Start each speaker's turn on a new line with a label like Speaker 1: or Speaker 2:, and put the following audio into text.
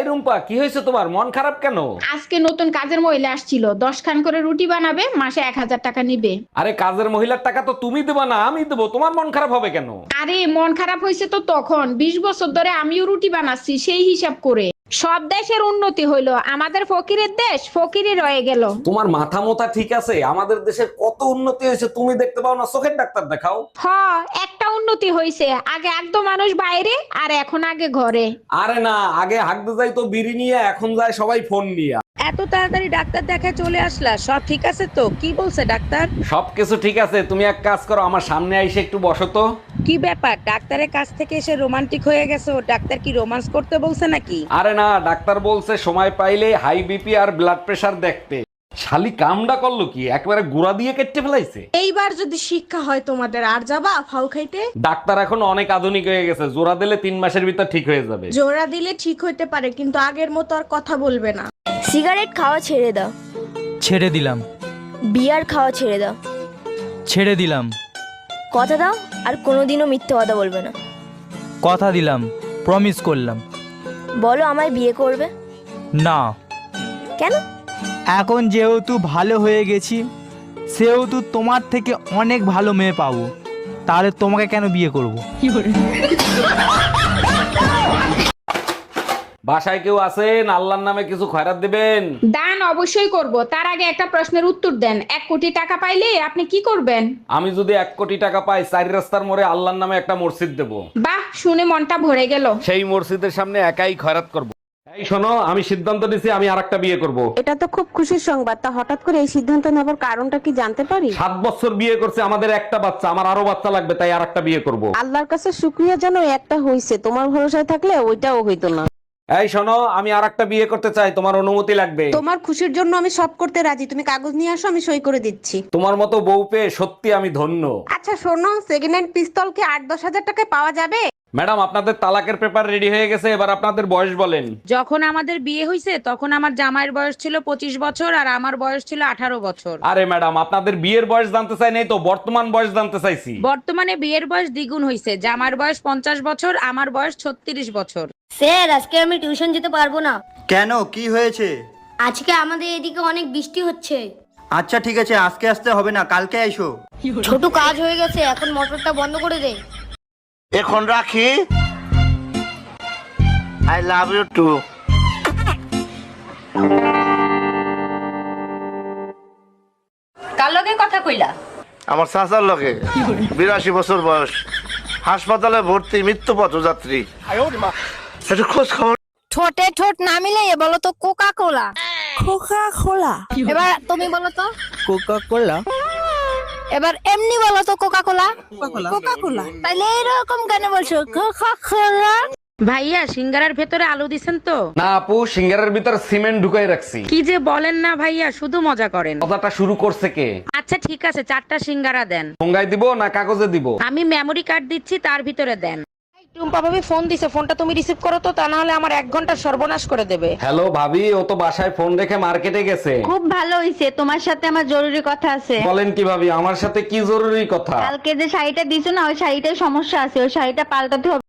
Speaker 1: এই রুম্পা, কি হয়েছে তোমার? মন খারাপ কেন?
Speaker 2: আজকে নতুন কাজের মহিলা আসছিল, 10 খান করে রুটি বানাবে, মাসে 1000 টাকা নিবে।
Speaker 1: আরে কাজের মহিলার টাকা তো তুমি দেবা না, আমি দেবো। তোমার মন খারাপ হবে কেন?
Speaker 2: আরে মন খারাপ হয়েছে তো তখন, 20 বছর ধরে আমিও রুটি বানাচ্ছি সেই হিসাব করে। সব দেশের উন্নতি হইলো, আমাদের ফকিরের দেশ ফকিরই রয়ে গেল।
Speaker 1: তোমার মাথা মোথা ঠিক আছে? আমাদের দেশের কত উন্নতি হয়েছে তুমি দেখতে পাও না? চোখের ডাক্তার দেখাও।
Speaker 2: হ, একটা উন্নতি হইছে, আগে একদম মানুষ বাইরে আর এখন আগে ঘরে।
Speaker 1: আরে না, আগে হাঁকতে যাই তো বিড়ি নিয়ে, এখন যায় সবাই ফোন নিয়ে।
Speaker 3: এত তাড়াতাড়ি ডাক্তার দেখায় চলে আসলা? সব ঠিক আছে তো? কি বলছে ডাক্তার?
Speaker 1: সবকিছু ঠিক আছে, তুমি এক কাজ করো, আমার সামনে আইসে একটু বসো তো।
Speaker 3: কি ব্যাপার, ডাক্তারের কাছ থেকে এসে রোমান্টিক হয়ে গেছো? ডাক্তার কি রোমান্স করতে বলছে নাকি?
Speaker 1: আরে না, ডাক্তার বলছে সময় পাইলে হাই বিপি আর ব্লাড প্রেশার দেখতে। শালি কামডা করলো কি, একেবারে গুড়া দিয়ে কেটে ফেলাইছে।
Speaker 4: এইবার যদি শিক্ষা হয় তোমাদের, আর যাবা ফাউ খাইতে?
Speaker 1: ডাক্তার এখন অনেক আধুনিক হয়ে গেছে, জোড়া দিলে 3 মাসের ভিতর ঠিক হয়ে যাবে।
Speaker 4: জোড়া দিলে ঠিক হইতে পারে, কিন্তু আগের মতো আর কথা বলবে না।
Speaker 5: সিগারেট খাওয়া ছেড়ে দাও।
Speaker 6: ছেড়ে দিলাম।
Speaker 5: বিয়ার খাওয়া ছেড়ে দাও।
Speaker 6: ছেড়ে দিলাম।
Speaker 5: কথা দাও আর কোনোদিনও মিথ্যে কথা বলবে না।
Speaker 6: কথা দিলাম, প্রমিস করলাম।
Speaker 5: বলো আমায় বিয়ে করবে?
Speaker 6: না।
Speaker 5: কেন?
Speaker 6: এখন যেহেতু ভালো হয়ে গেছি, সেহেতু তোমার থেকে অনেক ভালো মেয়ে পাবো, তাহলে তোমাকে কেন বিয়ে করব?
Speaker 1: বাসায় কেউ আছেন? আল্লাহর নামে কিছু খয়রাত দিবেন।
Speaker 2: দান অবশ্যই করব, তার আগে একটা প্রশ্নের উত্তর দেন। 1 কোটি টাকা পাইলে আপনি কি করবেন?
Speaker 1: আমি যদি 1 কোটি টাকা পাই, 4 রাস্তার মোড়ে আল্লাহর নামে একটা মসজিদ দেব।
Speaker 2: বাহ, শুনে মনটা ভরে গেল।
Speaker 1: সেই মসজিদের সামনে একাই খয়রাত করব। এই শোনো, আমি সিদ্ধান্ত নিছি, আমি আরেকটা বিয়ে করব।
Speaker 4: এটা তো খুব খুশির সংবাদ, তা হঠাৎ করে এই সিদ্ধান্ত নেবার কারণটা কি জানতে পারি?
Speaker 1: 7 বছর বিয়ে করছে, আমাদের একটা বাচ্চা, আমার আরো বাচ্চা লাগবে, তাই আরেকটা বিয়ে করব।
Speaker 4: আল্লাহর কাছে শুকরিয়া জানো একটা হইছে, তোমার ভরসায় থাকলে ওইটাও হইতো না।
Speaker 1: এই শোনো, আমি আরেকটা বিয়ে করতে চাই, তোমার অনুমতি লাগবে।
Speaker 4: তোমার খুশির জন্য আমি সব করতে রাজি, তুমি কাগজ নিয়ে আসো, আমি সই করে দিচ্ছি।
Speaker 1: তোমার মতো বউ পেয়ে সত্যি আমি ধন্য।
Speaker 4: আচ্ছা শোনো, সেকেন্ড হ্যান্ড পিস্তল কি 8-10 হাজার টাকায় পাওয়া যাবে?
Speaker 1: ম্যাডাম, আপনাদের তালাকের পেপার রেডি হয়ে গেছে, এবার আপনাদের বয়স বলেন।
Speaker 3: যখন আমাদের বিয়ে হয়েছে তখন আমার জামাইয়ের বয়স ছিল 25 বছর আর আমার বয়স ছিল 18 বছর।
Speaker 1: আরে ম্যাডাম, আপনাদের বিয়ের বয়স জানতে চাই নাই তো, বর্তমান বয়স জানতে চাইছি।
Speaker 3: বর্তমানে বিয়ের বয়স দ্বিগুণ হয়েছে, জামার বয়স 50 বছর, আমার বয়স 36 বছর।
Speaker 7: স্যার, আজকে আমি টিউশন যেতে পারবো না।
Speaker 8: কেন, কি হয়েছে?
Speaker 7: আজকে আমাদের এদিকে অনেক বৃষ্টি হচ্ছে।
Speaker 8: আচ্ছা ঠিক আছে, আজকে আসতে হবে না, কালকে আইসো।
Speaker 7: ছোট কাজ হয়ে গেছে, এখন মোটরটা বন্ধ করে দে।
Speaker 9: এখন রাখি। I love you too.
Speaker 3: কার লগে কথা কইলা?
Speaker 9: আমার চাচার লগে, 82 বছর বয়স, হাসপাতালে ভর্তি, মৃত্যু পথযাত্রী। একটু খোঁজ খবর।
Speaker 7: ঠোঁটে ঠোঁট না মিলে বলো তো কোকা কোলা।
Speaker 4: খোকা খোলা।
Speaker 7: এবার তুমি বলো তো।
Speaker 6: Coca Cola.
Speaker 7: এবার এমনি বলো তো কোকা কোলা।
Speaker 4: কোকা কোলা।
Speaker 7: তাইলে এরকম কেন বলছো কোকা কোলা?
Speaker 3: ভাইয়া, সিঙ্গারার ভেতরে আলু দিছেন তো?
Speaker 1: না আপু, সিঙ্গারের ভিতর সিমেন্ট ঢুকাই রাখছি।
Speaker 3: কি যে বলেন না ভাইয়া, শুধু মজা করেন।
Speaker 1: কথাটা শুরু করছে কে?
Speaker 3: আচ্ছা ঠিক আছে, 4টা সিঙ্গারা দেন।
Speaker 1: ঠোঙ্গায় দিব না কাগজে দিব?
Speaker 3: আমি মেমরি কার্ড দিচ্ছি, তার ভিতরে দেন।
Speaker 4: টুম্পা ভাবি ফোন দিছে, ফোনটা তুমি রিসিভ করো তো, তা না হলে আমার 1 ঘন্টা সর্বনাশ করে দেবে।
Speaker 1: হ্যালো ভাবি, ও তো বাসায় ফোন রেখে মার্কেটে গেছে।
Speaker 10: খুব ভালো হইছে, তোমার সাথে আমার জরুরি কথা আছে।
Speaker 1: বলেন কি ভাবি, আমার সাথে কি জরুরি কথা?
Speaker 10: কালকে যে শাড়িটা দিছো না, ওই শাড়িটার সমস্যা আছে, ওই শাড়িটা পাল্টাতে হবে।